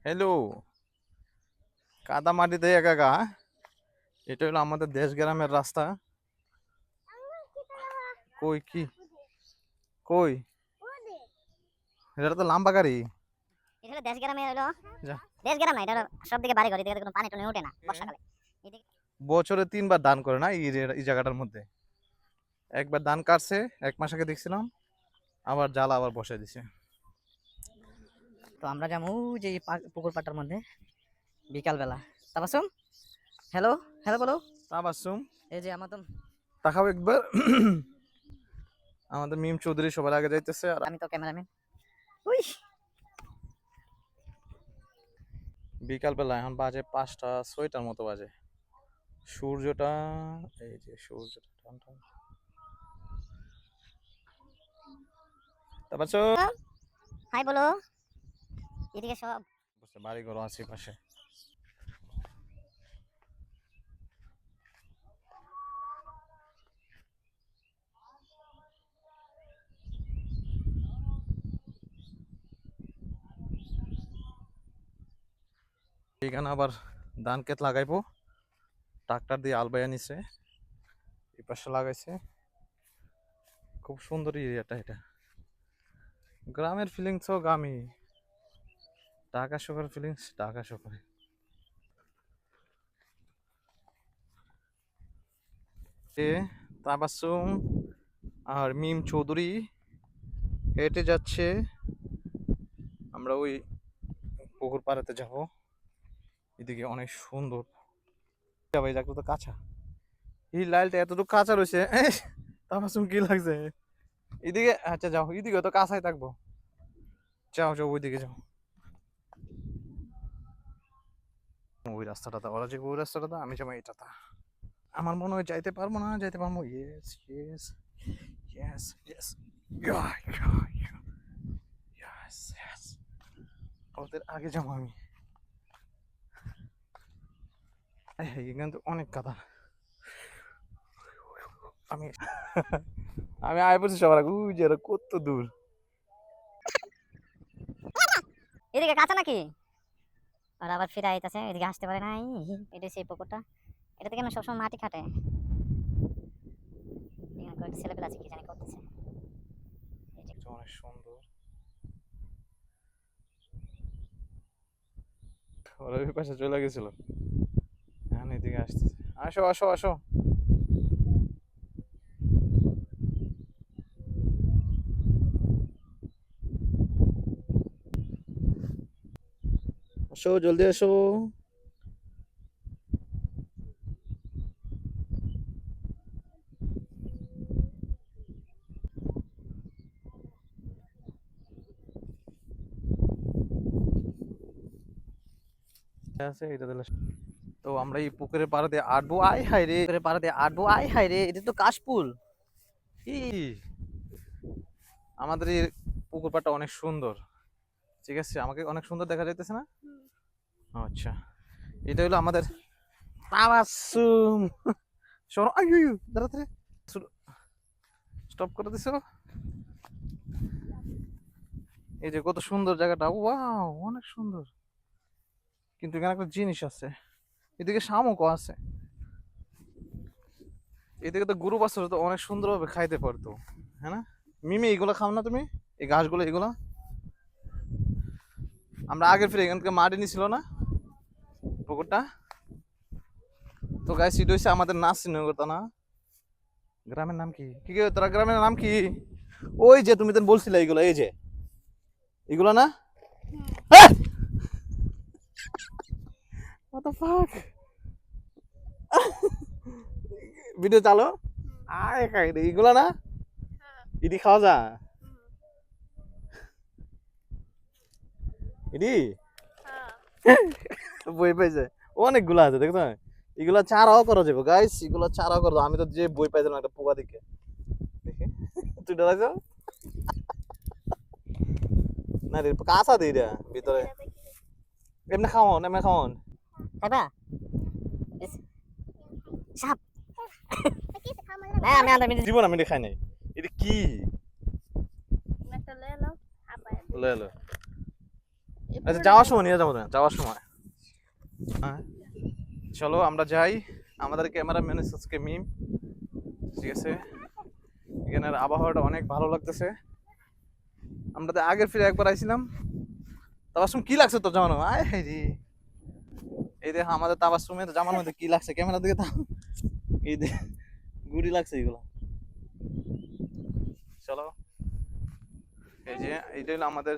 Hello. কাদা মাটিতে একা একা, এটা হলো আমাদের দেশ গ্রামের রাস্তা। কই কি কই এটা তো লম্বা গাড়ি। এটা হলো দেশ গ্রামে হলো যা। দেশ গ্রাম না, এটা হলো সব দিকে বাড়ি ঘর, এদিকে কোনো পানি টানি ওঠে না বর্ষাকালে। এদিকে বছরে 3 বার ধান করে না এই জায়গাটার মধ্যে। একবার ধান কাটছে 1 মাস আগে দেখছিলাম, আবার জ্বালা আবার বসাই দিছে। তো আমরা যাবো যে এই পুকুর পাড়টার মধ্যে বিকাল বেলা। তাবাসুম, হ্যালো হ্যালো বলো। তাবাসসুম, এই যে আমাদের তাকাও একবার। আমাদের মিম চৌধুরী সবার আগে যাইতেছে আর আমি তো ক্যামেরাম্যান। উই বিকাল বেলা এখন বাজে 5টা 6টার মতো বাজে। সূর্যটা, এই যে সূর্যটা টান টান। তাবাসসুম, হাই বলো। এদিকে সব বাড়ি ঘর আছে পাশে। এখানে আবার ধান ক্ষেত লাগাইবো, ট্রাক্টর দিয়ে আলবাইয়া নিছে, এই পাশে লাগাইছে। খুব সুন্দর এরিয়াটা এটা, গ্রামের ফিলিংসও গ্রামই, ঢাকা শহরের ফিলিংস ঢাকা শহরে। এ তাবাসসুম আর মিম চৌধুরী হেঁটে যাচ্ছে, আমরা ওই পুকুর পাড়েতে যাব। এদিকে অনেক সুন্দর, ভাই জায়গাটা তো কাঁচা, এই লাইলটা এতটুকু কাঁচা রয়েছে। তাবাসসুম কি লাগছে এদিকে? আচ্ছা যাও, এদিকে তো কাঁচাই থাকবো, যাও যাও ওইদিকে যাও। ওই রাস্তাটা, ওরা যে ওই রাস্তাটা, আমি যাবো এটাতে। আমার মনে হয় যাইতে পারবো না, যাইতে পারবো। Yes yes yes yes, yes yes, ওদের আগে যাবো আমি। এখানে তো অনেক কাদা। আমি আমি আয় পড়ছি সবার আগে, উই যে কত দূর। এদিকে কাঁচা নাকি? আর আবার ফিরে আইতাছে, এদিকে আসতে পারে নাই। এটা সেই পুকুরটা, এটা থেকে আমরা সবসময় মাটি কাটে। এখানে কয়েকটা ছেলেপেলে আছে, কি জানি করতেছে। অনেক সুন্দর, ওরা ওই পাশে চলে গেছিল, এখন এদিকে আসতেছে। আসো আসো আসো, আসো জলদি আসো। আছে এটা দিলে। তো আমরা এই পুকুরের পাড়ে দিয়ে আটবো, আয় হায় রে, পুকুরের পাড়ে দিয়ে আটবো, আয় হায় রে, এটা তো কাশফুল। ই, আমাদের এই পুকুর পাড়টা অনেক সুন্দর, ঠিক আছে? আমাকে অনেক সুন্দর দেখা যাইতেছে না? আচ্ছা, এটা হলো আমাদের তাবাসসুম। শোনো, আইয়ো দাঁড়াতে, স্টপ করে দিছো। এই যে কত সুন্দর জায়গাটা, ওয়াও অনেক সুন্দর। কিন্তু এখানে একটা জিনিস আছে, এদিকে শামুকও আছে। এদিকে তো গরু বাছুর তো অনেক সুন্দরভাবে খাইতে পারতো, হ্যাঁ না? মিমি এগুলো খাও না তুমি, এই ঘাসগুলো এগুলা? আমরা আগের ফিরে এখান থেকে মাটি নিছিল না পুকুরটা। তো গাইস, এটা হচ্ছে আমাদের নাসিনগর না। গ্রামের নাম কি কি তোরা গ্রামের নাম কি? ওই যে তুমি তো বলছিলে এইগুলো, এই যে এগুলো না? What the fuck? ভিডিও চালো, আয় খাই রে এগুলো না, ইডি খাওয়া যা, ইডি বই পাইছে অনেকগুলো আছে, দেখছো? এগুলা চারাও করা যাবে গাইস, এগুলো চারাও করা যাবে। আমি তো যে বই পাইছিলাম একটা পোকা দিকে, দেখে তুই ডরাইছ না রে, কাঁচা দিই রে ভিতরে। এমনি খাওয়ান, এমনি খাওয়ান। খাইবা সাপ? হ্যাঁ আমি আন্দার মিনিট জীবন আমি এটা খাই নাই। এটা কি? লে লে, আচ্ছা যাওয়ার সময় নিয়ে যাবো না, যাওয়ার সময়। হ্যাঁ চলো আমরা যাই। আমাদের ক্যামেরাম্যান আজকে মিম, ঠিক আছে। এখানের আবহাওয়াটা অনেক ভালো লাগতেছে। আমরা তো আগের ফিরে একবার আইছিলাম। তাবাসুম কি লাগছে তোর জামানো? আয় হায় রে, এই দেখ আমাদের তাবাসুমের জামার মধ্যে কি লাগছে, ক্যামেরা দিকে তাও, এই দেখ গুড়ি লাগছে এগুলো। চলো এই যে এইটা হলো আমাদের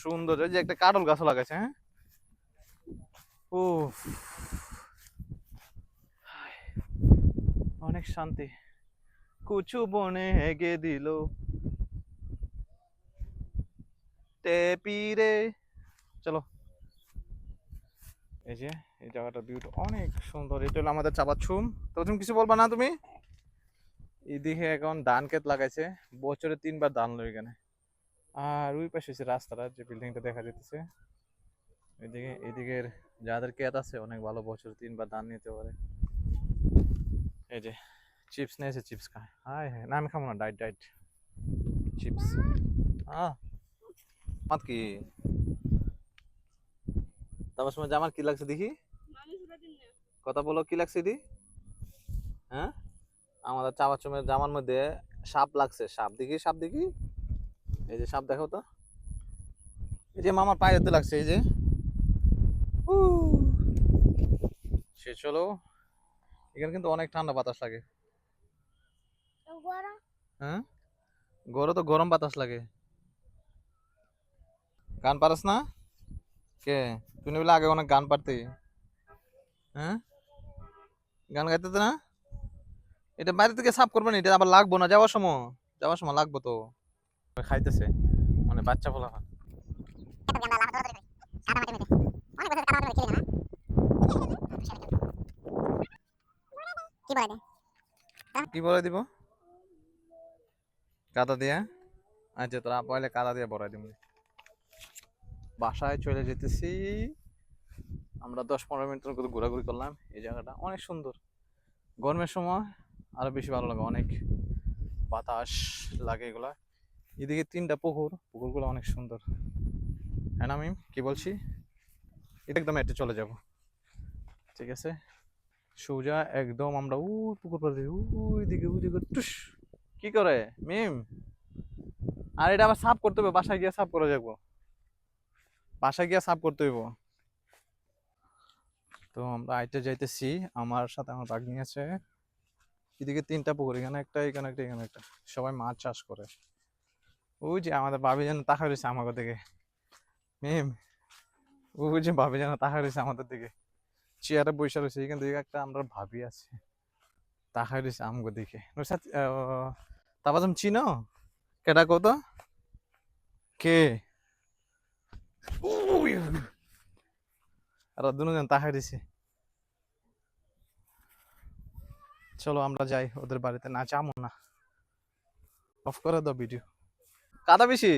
সুন্দর, এই যে একটা কাটল গাছও লাগাইছে। হ্যাঁ ও অনেক শান্তি। কুচু বনে হেগে দিল টেপিরে। চলো এই যে এই জায়গাটার ভিউটা অনেক সুন্দর। এটা হলো আমাদের চাপাচ্ছুম। তো তুমি কিছু বলবা না তুমি? এইদিকে এখন ধান ক্ষেত লাগাইছে, বছরে 3বার ধান লই এখানে। আর ওই পাশে হচ্ছে রাস্তাটা, যে বিল্ডিংটা দেখা যাইতেছে এদিকে, এদিকের যাদের ক্ষেত আছে অনেক ভালো, বছরে 3বার ধান নিতে পারে। এই যে চিপস নিয়েছে, চিপস খায়। হায় হ্যাঁ, না আমি খাবো না, ডাইট ডাইট চিপস। মাত কি তারপর সময় জামার কি লাগছে দেখি, কথা বলো কি লাগছে দি। হ্যাঁ আমাদের চামাচুমের জামার মধ্যে সাপ লাগছে, সাপ দেখি, সাপ দেখি, এই যে সাপ দেখো তো, এই যে মামার পায়ে হতে লাগছে, এই যে সে। চলো এখানে কিন্তু অনেক ঠান্ডা বাতাস লাগে। হ্যাঁ গরো তো গরম বাতাস লাগে। গান পারস না কে? তুমি বলে আগে অনেক গান পারতে। হ্যাঁ গান গাইতে না? এটা বাইরে থেকে সাফ করবে না, এটা আবার লাগবো না যাওয়ার সময়, যাওয়ার সময় লাগবো তো। খাইতেছে মানে বাচ্চা বলা হয়। কি বলে দিব? কাদা দিয়া? আচ্ছা তোরা পয়লে কাদা দিয়ে ভরাই দিব। বাসায় চলে যেতেছি আমরা। 10-15 মিনিটের মতো ঘোরাঘুরি করলাম। এই জায়গাটা অনেক সুন্দর, গরমের সময় আরো বেশি ভালো লাগে, অনেক বাতাস লাগে এগুলা। এদিকে 3টা পুকুর, পুকুরগুলো অনেক সুন্দর। হ্যাঁ না আমি কি বলছি, এটা একদম এটে চলে যাব, ঠিক আছে। সোজা একদম আমরা পুকুর পাড়ে ওই দিকে, ওই দিকে টুস। কি করে মিম? আর এটা আবার সাফ করতে হবে, বাসায় গিয়ে সাফ করে যাবো, বাসায় গিয়ে সাফ করতে হইব। তো আমরা আইতে যাইতেছি, আমার সাথে আমার ভাগ্নি আছে। এদিকে 3টা পুকুর, এখানে একটা, এখানে একটা, এখানে একটা। সবাই মাছ চাষ করে। ওই যে আমাদের ভাবি যেন তাকাই রয়েছে আমাকে দিকে মিম, ওই যে ভাবি যেন তাকাই রয়েছে আমাদের দিকে, চেয়ারে বসে রয়েছে। কিন্তু একটা আমরা ভাবি আছে, তাকাই রয়েছে আমাকে দিকে। তারপর তুমি চিনো কেটা কত কে? আর দুজন তাকাই রয়েছে। চলো আমরা যাই ওদের বাড়িতে, না যাবো না, অফ করে দাও ভিডিও। কাদা বেশি,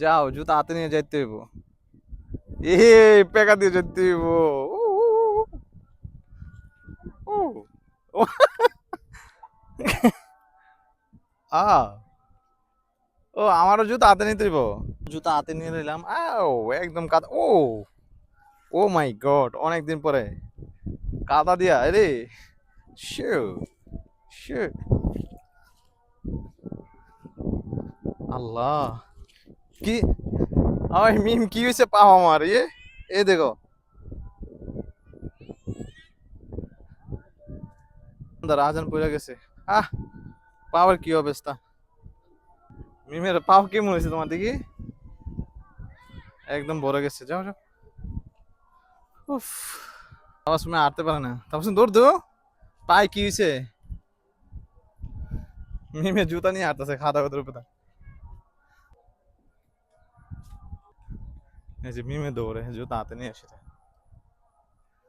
যাও জুতা হাতে নিয়ে যাইতে হইব। এ পেকা দিয়ে যেতে হইব। ও ও আ ও আমারও জুতা হাতে নিতে হইব। জুতা হাতে নিয়ে নিলাম। আও একদম কাদা। ও ও মাই গড, অনেকদিন পরে কাদা দিয়া রে। শু শু আল্লাহ কি, ওই মিম কি হয়েছে পাও আমার, এ দেখো রাজান পড়ে গেছে। আহ পাওয়ার কি অবস্থা, মিমের পাও কেমন হয়েছে তোমার দিকে? একদম ভরে গেছে, যাও যাও। উফ আমার সময় হাঁটতে পারে না, তারপর দৌড় দো। পায়ে কি হয়েছে? মিমে জুতা নিয়ে হাঁটতেছে খাদা খাদের উপরে। এই যে মিমে দৌড়ে জুতা হাতে নিয়ে এসেছে।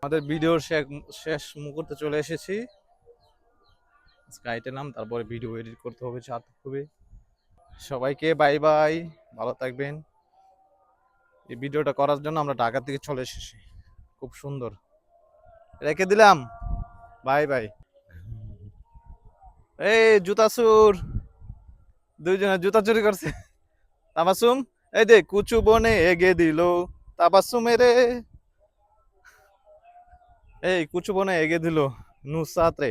আমাদের ভিডিওর শেষ মুহূর্তে চলে এসেছি। স্কাইতে নাম, তারপরে ভিডিও এডিট করতে হবে, চাপ হবে। সবাইকে বাই বাই, ভালো থাকবেন। এই ভিডিওটা করার জন্য আমরা ঢাকা থেকে চলে এসেছি, খুব সুন্দর। রেখে দিলাম, বাই বাই। এই জুতা চোর, দুইজনে জুতা চুরি করছে। তাবাসুম এই যে কুচু বনে এগে দিল তাবাসুমে রে, এই কুচু বনে এগে দিল নুসাত রে।